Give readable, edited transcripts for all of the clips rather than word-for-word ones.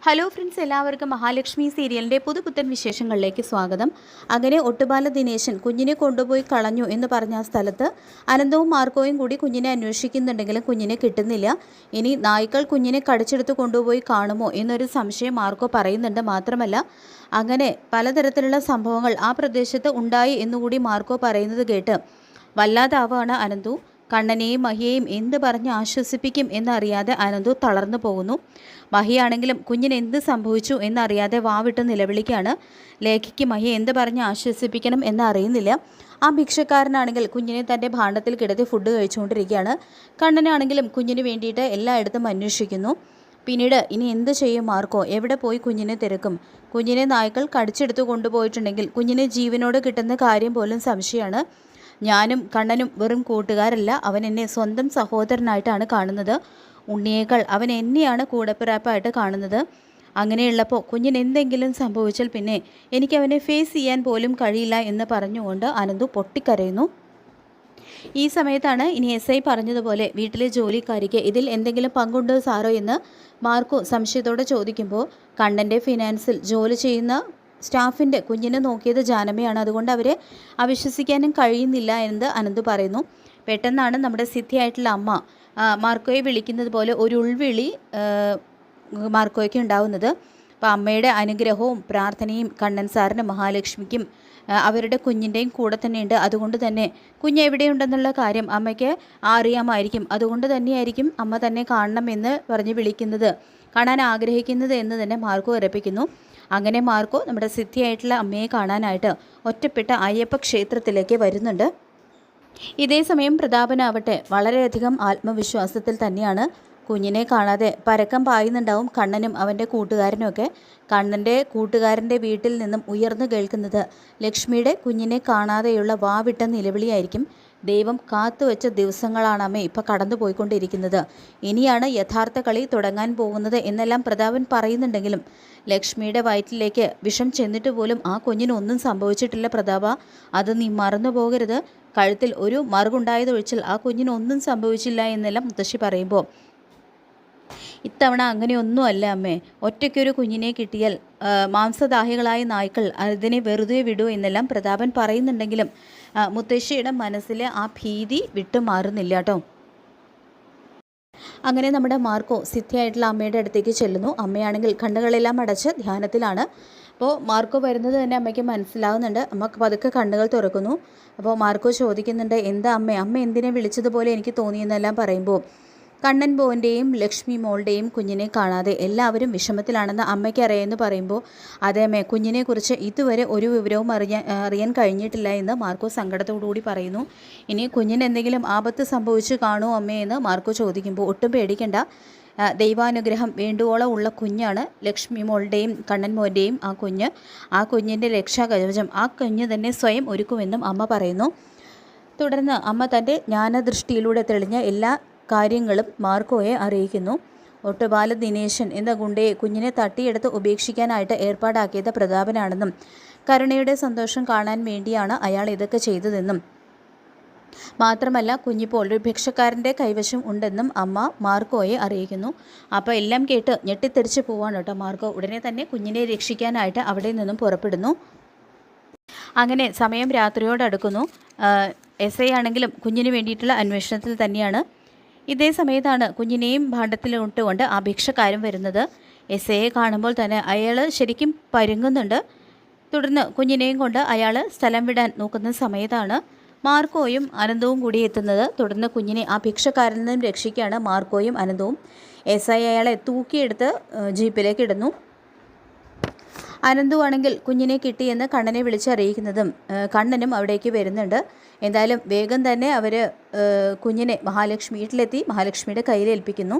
Hello friends, എല്ലാവർക്കും മഹാലക്ഷ്മി സീരിയലിൻ്റെ പുതുപുത്തൻ വിശേഷങ്ങളിലേക്ക് സ്വാഗതം. അങ്ങനെ ഒട്ടുപാല ദിനേശൻ കുഞ്ഞിനെ കൊണ്ടുപോയി കളഞ്ഞു എന്ന് പറഞ്ഞ ആ സ്ഥലത്ത് അനന്തവും മാർക്കോയും കൂടി കുഞ്ഞിനെ അന്വേഷിക്കുന്നുണ്ടെങ്കിലും കുഞ്ഞിനെ കിട്ടുന്നില്ല. ഇനി നായ്ക്കൾ കുഞ്ഞിനെ കടിച്ചെടുത്ത് കൊണ്ടുപോയി കാണുമോ എന്നൊരു സംശയം മാർക്കോ പറയുന്നുണ്ട്. മാത്രമല്ല അങ്ങനെ പലതരത്തിലുള്ള സംഭവങ്ങൾ ആ പ്രദേശത്ത് ഉണ്ടായി എന്നുകൂടി മാർക്കോ പറയുന്നത് കേട്ട് വല്ലാതാവാണ് അനന്തു. കണ്ണനെയും മഹിയെയും എന്ത് പറഞ്ഞ് ആശ്വസിപ്പിക്കും എന്നറിയാതെ അനന്തു തളർന്നു പോകുന്നു. മഹിയാണെങ്കിലും കുഞ്ഞിന് എന്ത് സംഭവിച്ചു എന്നറിയാതെ വാവിട്ട് നിലവിളിക്കുകയാണ്. ലേഖയ്ക്ക് മഹിയെ എന്ത് പറഞ്ഞ് ആശ്വസിപ്പിക്കണം എന്നറിയുന്നില്ല. ആ ഭിക്ഷക്കാരനാണെങ്കിൽ കുഞ്ഞിനെ തൻ്റെ ഭാണ്ഡത്തിൽ കിടത്തി ഫുഡ് കഴിച്ചുകൊണ്ടിരിക്കുകയാണ്. കണ്ണനാണെങ്കിലും കുഞ്ഞിന് വേണ്ടിയിട്ട് എല്ലായിടത്തും അന്വേഷിക്കുന്നു. പിന്നീട് ഇനി എന്ത് ചെയ്യും മാർക്കോ? എവിടെ പോയി കുഞ്ഞിനെ തിരക്കും? കുഞ്ഞിനെ നായ്ക്കൾ കടിച്ചെടുത്ത് കൊണ്ടുപോയിട്ടുണ്ടെങ്കിൽ കുഞ്ഞിനെ ജീവനോട് കിട്ടുന്ന കാര്യം പോലും സംശയമാണ്. ഞാനും കണ്ണനും വെറും കൂട്ടുകാരല്ല, അവൻ എന്നെ സ്വന്തം സഹോദരനായിട്ടാണ് കാണുന്നത്. ഉണ്ണിയേക്കാൾ അവൻ എന്നെയാണ് കൂടപ്പിറപ്പായിട്ട് കാണുന്നത്. അങ്ങനെയുള്ളപ്പോൾ കുഞ്ഞിന് എന്തെങ്കിലും സംഭവിച്ചാൽ പിന്നെ എനിക്കവനെ ഫേസ് ചെയ്യാൻ പോലും കഴിയില്ല എന്ന് പറഞ്ഞുകൊണ്ട് അനന്തു പൊട്ടിക്കരയുന്നു. ഈ സമയത്താണ് ഇനി SI പറഞ്ഞതുപോലെ വീട്ടിലെ ജോലിക്കാരിക്ക് ഇതിൽ എന്തെങ്കിലും പങ്കുണ്ടോ സാറോ എന്ന് മാർക്കോ സംശയത്തോടെ ചോദിക്കുമ്പോൾ കണ്ണൻ്റെ ഫിനാൻസിൽ ജോലി ചെയ്യുന്ന സ്റ്റാഫിൻ്റെ കുഞ്ഞിനെ നോക്കിയത് ജാനമ്മയാണ്, അതുകൊണ്ട് അവരെ അവിശ്വസിക്കാനും കഴിയുന്നില്ല എന്ന് അനന്തു പറയുന്നു. പെട്ടെന്നാണ് നമ്മുടെ സിദ്ധിയായിട്ടുള്ള അമ്മ മാർക്കോയെ വിളിക്കുന്നത് പോലെ ഒരു ഉൾവിളി മാർക്കോയ്ക്ക് ഉണ്ടാവുന്നത്. അപ്പോൾ അമ്മയുടെ അനുഗ്രഹവും പ്രാർത്ഥനയും കണ്ണൻ സാറിനും മഹാലക്ഷ്മിക്കും അവരുടെ കുഞ്ഞിൻ്റെയും കൂടെ തന്നെയുണ്ട്. അതുകൊണ്ട് തന്നെ കുഞ്ഞ് എവിടെയുണ്ടെന്നുള്ള കാര്യം അമ്മയ്ക്ക് അറിയാമായിരിക്കും. അതുകൊണ്ട് തന്നെയായിരിക്കും അമ്മ തന്നെ കാണണമെന്ന് പറഞ്ഞ് വിളിക്കുന്നത്, കാണാൻ ആഗ്രഹിക്കുന്നത് എന്ന് തന്നെ മാർക്കോ ഉറപ്പിക്കുന്നു. അങ്ങനെ മാർക്കോ നമ്മുടെ സിദ്ധിയായിട്ടുള്ള അമ്മയെ കാണാനായിട്ട് ഒറ്റപ്പെട്ട അയ്യപ്പ ക്ഷേത്രത്തിലേക്ക് വരുന്നുണ്ട്. ഇതേ സമയം പ്രതാപനാവട്ടെ വളരെയധികം ആത്മവിശ്വാസത്തിൽ തന്നെയാണ്. കുഞ്ഞിനെ കാണാതെ പരക്കം പായുന്നുണ്ടാവും കണ്ണനും അവൻ്റെ കൂട്ടുകാരനുമൊക്കെ. കണ്ണൻ്റെ കൂട്ടുകാരൻ്റെ വീട്ടിൽ നിന്നും ഉയർന്നു കേൾക്കുന്നത് ലക്ഷ്മിയുടെ കുഞ്ഞിനെ കാണാതെയുള്ള വാവിട്ട നിലവിളിയായിരിക്കും. ദൈവം കാത്തുവെച്ച ദിവസങ്ങളാണ് അമ്മ ഇപ്പോൾ കടന്നു പോയിക്കൊണ്ടിരിക്കുന്നത്. ഇനിയാണ് യഥാർത്ഥ കളി തുടങ്ങാൻ പോകുന്നത് എന്നെല്ലാം പ്രതാപൻ പറയുന്നുണ്ടെങ്കിലും ലക്ഷ്മിയുടെ വയറ്റിലേക്ക് വിഷം ചെന്നിട്ട് പോലും ആ കുഞ്ഞിനൊന്നും സംഭവിച്ചിട്ടില്ല പ്രതാപ, അത് നീ മറന്നു പോകരുത്. കഴുത്തിൽ ഒരു മറുകുണ്ടായതൊഴിച്ചാൽ ആ കുഞ്ഞിനൊന്നും സംഭവിച്ചില്ല എന്നെല്ലാം മുത്തശ്ശി പറയുമ്പോൾ ഇത്തവണ അങ്ങനെയൊന്നുമല്ല അമ്മേ, ഒറ്റയ്ക്കൊരു കുഞ്ഞിനെ കിട്ടിയാൽ മാംസദാഹികളായ നായ്ക്കൾ അതിനെ വെറുതെ വിടൂ എന്നെല്ലാം പ്രതാപൻ പറയുന്നുണ്ടെങ്കിലും മുത്തശ്ശിയുടെ മനസ്സിലെ ആ ഭീതി വിട്ടുമാറുന്നില്ല കേട്ടോ. അങ്ങനെ നമ്മുടെ മാർക്കോ സിദ്ധിയായിട്ടുള്ള അമ്മയുടെ അടുത്തേക്ക് ചെല്ലുന്നു. അമ്മയാണെങ്കിൽ കണ്ണുകളെല്ലാം അടച്ച് ധ്യാനത്തിലാണ്. അപ്പോൾ മാർക്കോ വരുന്നത് തന്നെ അമ്മയ്ക്ക് മനസ്സിലാവുന്നുണ്ട്. അമ്മ പതുക്കെ കണ്ണുകൾ തുറക്കുന്നു. അപ്പോൾ മാർക്കോ ചോദിക്കുന്നുണ്ട്, എന്താ അമ്മ എന്തിനെ വിളിച്ചതുപോലെ എനിക്ക് തോന്നിയെന്നെല്ലാം പറയുമ്പോൾ കണ്ണൻ ബോൻ്റെയും ലക്ഷ്മി മോളുടെയും കുഞ്ഞിനെ കാണാതെ എല്ലാവരും വിഷമത്തിലാണെന്ന് അമ്മയ്ക്ക് അറിയാമെന്ന് പറയുമ്പോൾ അതേ അമ്മേ, കുഞ്ഞിനെക്കുറിച്ച് ഇതുവരെ ഒരു വിവരവും അറിയാൻ കഴിഞ്ഞിട്ടില്ല എന്ന് മാർക്കോ സങ്കടത്തോടുകൂടി പറയുന്നു. ഇനി കുഞ്ഞിന് എന്തെങ്കിലും ആപത്ത് സംഭവിച്ചു കാണുമോ അമ്മയെന്ന് മാർക്കോ ചോദിക്കുമ്പോൾ ഒട്ടും പേടിക്കണ്ട, ദൈവാനുഗ്രഹം വേണ്ടുവോളം ഉള്ള കുഞ്ഞാണ് ലക്ഷ്മി മോളുടെയും കണ്ണൻ മോൻ്റെയും ആ കുഞ്ഞിൻ്റെ രക്ഷാകവചം ആ കുഞ്ഞ് തന്നെ സ്വയം ഒരുക്കുമെന്നും അമ്മ പറയുന്നു. തുടർന്ന് അമ്മ തൻ്റെ ജ്ഞാനദൃഷ്ടിയിലൂടെ തെളിഞ്ഞ എല്ലാ കാര്യങ്ങളും മാർക്കോയെ അറിയിക്കുന്നു. ഒട്ടുപാല ദിനേശൻ എന്ന ഗുണ്ടയെ കുഞ്ഞിനെ തട്ടിയെടുത്ത് ഉപേക്ഷിക്കാനായിട്ട് ഏർപ്പാടാക്കിയത് പ്രതാപനാണെന്നും കരുണയുടെ സന്തോഷം കാണാൻ വേണ്ടിയാണ് അയാൾ ഇതൊക്കെ ചെയ്തതെന്നും മാത്രമല്ല കുഞ്ഞിപ്പോൾ ഒരു ഭിക്ഷക്കാരൻ്റെ കൈവശം ഉണ്ടെന്നും അമ്മ മാർക്കോയെ അറിയിക്കുന്നു. അപ്പോൾ എല്ലാം കേട്ട് ഞെട്ടിത്തെറിച്ച് പോവാണ് കേട്ടോ മാർക്കോ. ഉടനെ തന്നെ കുഞ്ഞിനെ രക്ഷിക്കാനായിട്ട് അവിടെ നിന്നും പുറപ്പെടുന്നു. അങ്ങനെ സമയം രാത്രിയോടടുക്കുന്നു. SI ആണെങ്കിലും കുഞ്ഞിന് വേണ്ടിയിട്ടുള്ള അന്വേഷണത്തിൽ തന്നെയാണ്. ഇതേ സമയത്താണ് കുഞ്ഞിനെയും ഭാണ്ഡത്തിലിട്ടുകൊണ്ട് ആ ഭിക്ഷക്കാരൻ വരുന്നത്. SIയെ കാണുമ്പോൾ തന്നെ അയാൾ ശരിക്കും പരുങ്ങുന്നുണ്ട്. തുടർന്ന് കുഞ്ഞിനെയും കൊണ്ട് അയാൾ സ്ഥലം വിടാൻ നോക്കുന്ന സമയത്താണ് മാർക്കോയും അനന്തവും കൂടി എത്തുന്നത്. തുടർന്ന് കുഞ്ഞിനെ ആ ഭിക്ഷക്കാരിൽ നിന്നും രക്ഷിക്കുകയാണ് മാർക്കോയും അനന്തവും. SI അയാളെ തൂക്കിയെടുത്ത് ജീപ്പിലേക്ക് ഇടുന്നു. അനന്തുവാണെങ്കിൽ കുഞ്ഞിനെ കിട്ടിയെന്ന് കണ്ണനെ വിളിച്ചറിയിക്കുന്നതും കണ്ണനും അവിടേക്ക് വരുന്നുണ്ട്. എന്തായാലും വേഗം തന്നെ അവർ കുഞ്ഞിനെ വീട്ടിലെത്തി മഹാലക്ഷ്മിയുടെ കയ്യിൽ ഏൽപ്പിക്കുന്നു.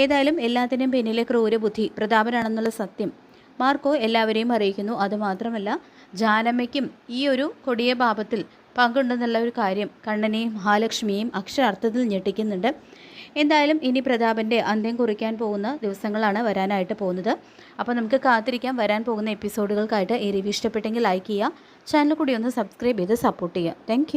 ഏതായാലും എല്ലാത്തിനും പിന്നിലെ ക്രൂരബുദ്ധി പ്രതാപനാണെന്നുള്ള സത്യം മാർക്കോ എല്ലാവരെയും അറിയിക്കുന്നു. അതുമാത്രമല്ല ജാനമ്മയ്ക്കും ഈ ഒരു കൊടിയ പാപത്തിൽ പങ്കുണ്ടെന്നുള്ള ഒരു കാര്യം കണ്ണനെയും മഹാലക്ഷ്മിയെയും അക്ഷരാർത്ഥത്തിൽ ഞെട്ടിക്കുന്നുണ്ട്. എന്തായാലും ഇനി പ്രതാപൻ്റെ അന്ത്യം കുറിക്കാൻ പോകുന്ന ദിവസങ്ങളാണ് വരാനായിട്ട് പോകുന്നത്. അപ്പോൾ നമുക്ക് കാത്തിരിക്കാം വരാൻ പോകുന്ന എപ്പിസോഡുകൾക്കായിട്ട്. ഈ റിവ്യൂ ഇഷ്ടപ്പെട്ടെങ്കിൽ ലൈക്ക് ചെയ്യുക, ചാനൽ കൂടി ഒന്ന് സബ്സ്ക്രൈബ് ചെയ്ത് സപ്പോർട്ട് ചെയ്യുക. താങ്ക്